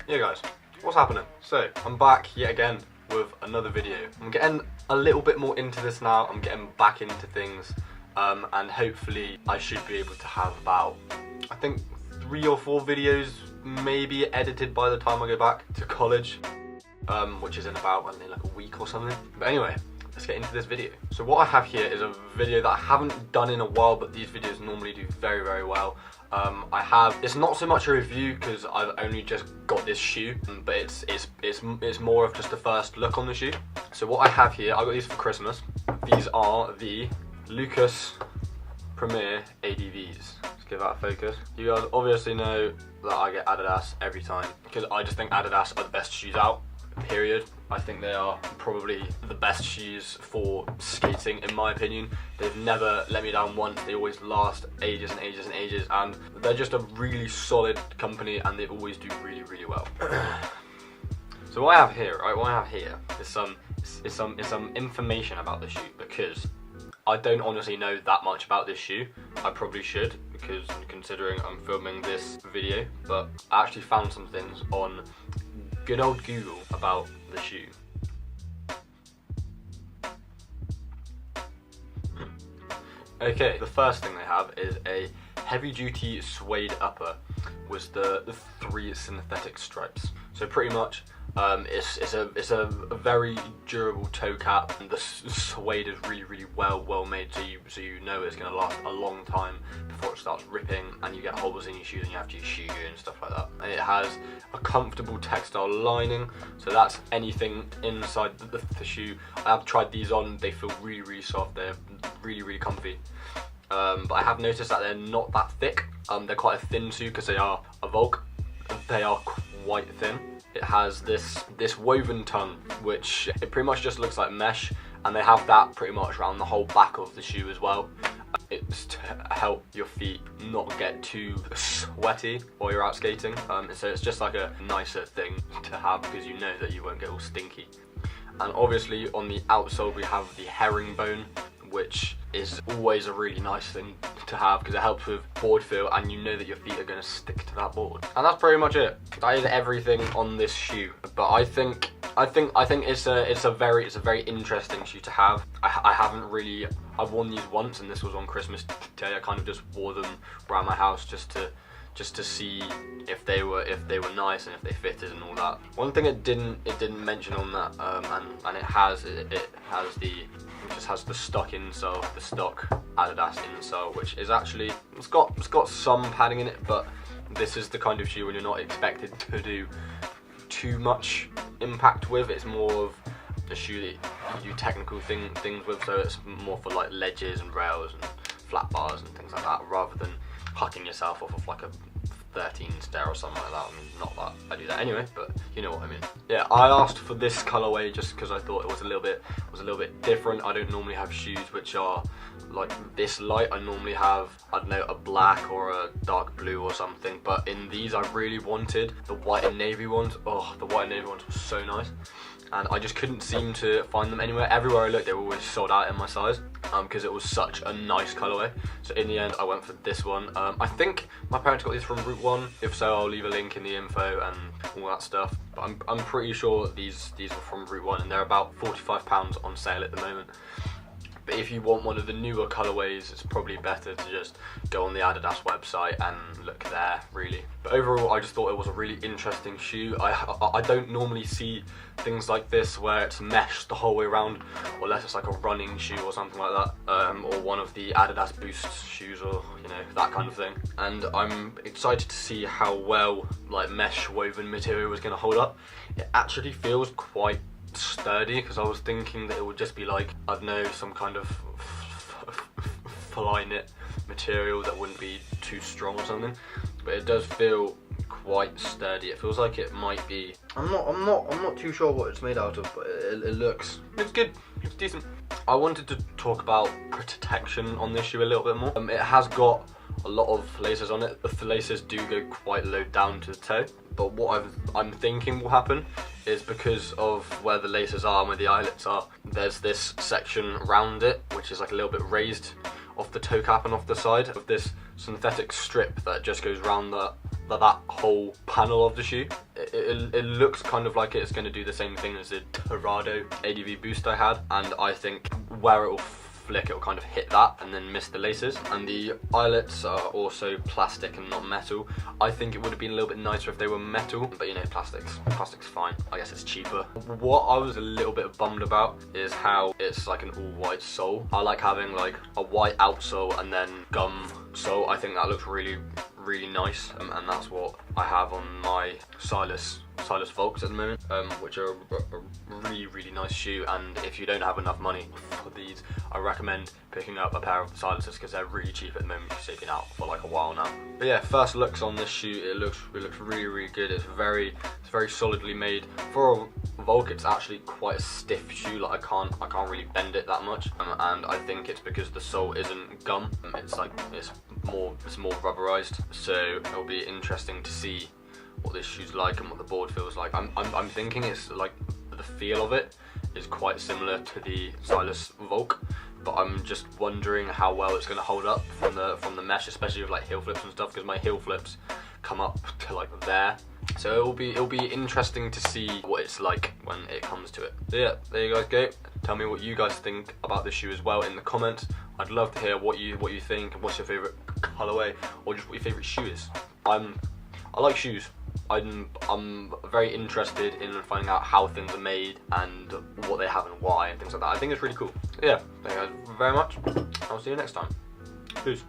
Yeah guys, what's happening? So, I'm back yet again with another video. I'm getting a little bit more into this now, I'm getting back into things, and hopefully I should be able to have about, I think 3 or 4 videos maybe edited by the time I go back to college, which is in about, I don't know, like a week or something. But anyway, let's get into this video. So what I have here is a video that I haven't done in a while, but these videos normally do very, very well. It's not so much a review because I've only just got this shoe, but it's more of just the first look on the shoe. So what I have here, I got these for Christmas. These are the Lucas Premier ADVs. Let's give that a focus. You guys obviously know that I get Adidas every time because I just think Adidas are the best shoes out, period. I think they are probably the best shoes for skating in my opinion. They've never let me down once, they always last ages and ages and ages, and they're just a really solid company and they always do really, really well. So what I have here, right, what I have here is some information about the shoe, because I don't honestly know that much about this shoe. I probably should, because considering I'm filming this video, but I actually found some things on good old Google about the shoe. Okay, the first thing they have is a heavy duty suede upper with the 3 synthetic stripes. So pretty much it's a very durable toe cap, and the suede is really, really well made, so you know it's going to last a long time before it starts ripping and you get holes in your shoes and you have to use shoe glue and stuff like that. And it has a comfortable textile lining, so that's anything inside the shoe. I have tried these on, they feel really, really soft, they're really, really comfy. But I have noticed that they're not that thick. They're quite a thin shoe because they are a Volk. They are quite thin. It has this woven tongue, which it pretty much just looks like mesh, and they have that pretty much around the whole back of the shoe as well. It's to help your feet not get too sweaty while you're out skating. So it's just like a nicer thing to have because you know that you won't get all stinky. And obviously on the outsole we have the herringbone, which is always a really nice thing to have because it helps with board feel and you know that your feet are going to stick to that board. And that's pretty much it. That is everything on this shoe. But I think it's a very interesting shoe to have. I've worn these once and this was on Christmas Day. I kind of just wore them around my house just to see if they were nice and if they fitted and all that. One thing it didn't mention on that, and it just has the stock insole, the stock Adidas insole, which is actually it's got some padding in it, but this is the kind of shoe when you're not expected to do too much impact with. It's more of a shoe that you do technical things with, so it's more for like ledges and rails and flat bars and things like that, rather than hucking yourself off of like a 13 stair or something like that. I mean, not that I do that anyway, but you know what I mean. Yeah, I asked for this colorway just because I thought it was a little bit different. I don't normally have shoes which are like this light. I normally have, I don't know, a black or a dark blue or something, but in these I really wanted the white and navy ones. Oh, the white and navy ones were so nice, and I just couldn't seem to find them anywhere. Everywhere I looked they were always sold out in my size, because it was such a nice colorway. So in the end I went for this one. I think my parents got these from Route 1. If so, I'll leave a link in the info and all that stuff, but I'm pretty sure these were from Route 1 and they're about £45 on sale at the moment. But if you want one of the newer colorways, it's probably better to just go on the Adidas website and look there, really. But overall, I just thought it was a really interesting shoe. I don't normally see things like this where it's mesh the whole way around, unless it's like a running shoe or something like that, or one of the Adidas Boost shoes, or you know, that kind of thing. And I'm excited to see how well like mesh woven material is going to hold up. It actually feels quite sturdy, because I was thinking that it would just be like, I don't know, some kind of fly knit material that wouldn't be too strong or something, but it does feel quite sturdy. It feels like it might be, I'm not too sure what it's made out of, but it's good, it's decent. I wanted to talk about protection on this shoe a little bit more. It has got a lot of laces on it. The laces do go quite low down to the toe, but what I'm thinking will happen is, because of where the laces are and where the eyelets are, there's this section around it which is like a little bit raised off the toe cap and off the side of this synthetic strip that just goes around that whole panel of the shoe. it looks kind of like it's going to do the same thing as the Dorado ADV boost I had, and I think where it will flick, it will kind of hit that and then miss the laces. And the eyelets are also plastic and not metal. I think it would have been a little bit nicer if they were metal, but you know, plastic's fine. I guess it's cheaper. What I was a little bit bummed about is how it's like an all white sole. I like having like a white outsole and then gum sole. I think that looks really nice, and that's what I have on my Silas Volks at the moment, which are a really nice shoe. And if you don't have enough money for these, I recommend picking up a pair of Silas's because they're really cheap at the moment. You've been out for like a while now. But yeah, first looks on this shoe, it looks really good. It's very solidly made. For a Volk, it's actually quite a stiff shoe. Like I can't really bend it that much, and I think it's because the sole isn't gum. It's more rubberized. So it'll be interesting to see what this shoe's like and what the board feels like. I'm thinking it's like the feel of it is quite similar to the Silas Volk, but I'm just wondering how well it's going to hold up from the mesh, especially with like heel flips and stuff, because my heel flips come up to like there. So it'll be interesting to see what it's like when it comes to it. So yeah, there you guys go. Tell me what you guys think about this shoe as well in the comments. I'd love to hear what you think, and what's your favourite colorway, or just what your favourite shoe is. I like shoes. I'm very interested in finding out how things are made and what they have and why and things like that. I think it's really cool. So yeah, thank you guys very much. I'll see you next time. Peace.